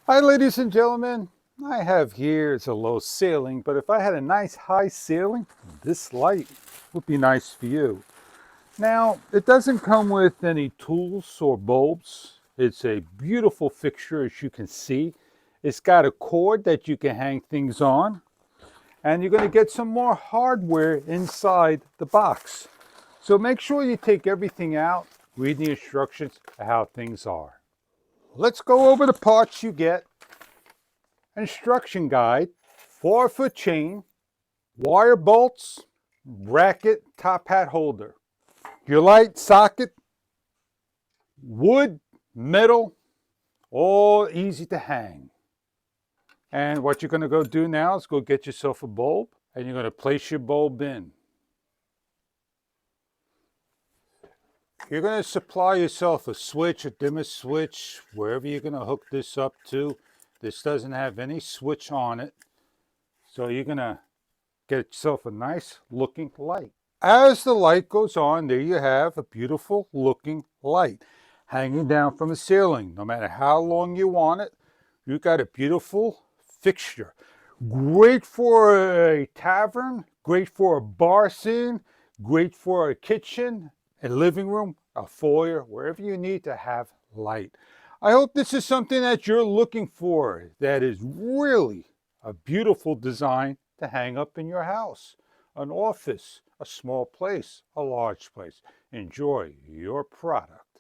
Hi, ladies and gentlemen. I have here, it's a low ceiling, but if I had a nice high ceiling, this light would be nice for you. Now, it doesn't come with any tools or bulbs. It's a beautiful fixture, as you can see. It's got a cord that you can hang things on, and you're going to get some more hardware inside the box. So make sure you take everything out, read the instructions of how things are. Let's go over the parts you get. Instruction guide, 4-foot chain, wire bolts, bracket, top hat holder. Your light socket, wood, metal, all easy to hang. And what you're going to go do now is go get yourself a bulb, and you're going to place your bulb in. You're going to supply yourself a switch, a dimmer switch, wherever you're going to hook this up to. This doesn't have any switch on it. So you're going to get yourself a nice looking light. As the light goes on, there you have a beautiful looking light hanging down from the ceiling. No matter how long you want it, you've got a beautiful fixture. Great for a tavern, great for a bar scene, great for a kitchen, a living room, a foyer, wherever you need to have light. I hope this is something that you're looking for, that is really a beautiful design to hang up in your house, an office, a small place, a large place. Enjoy your product.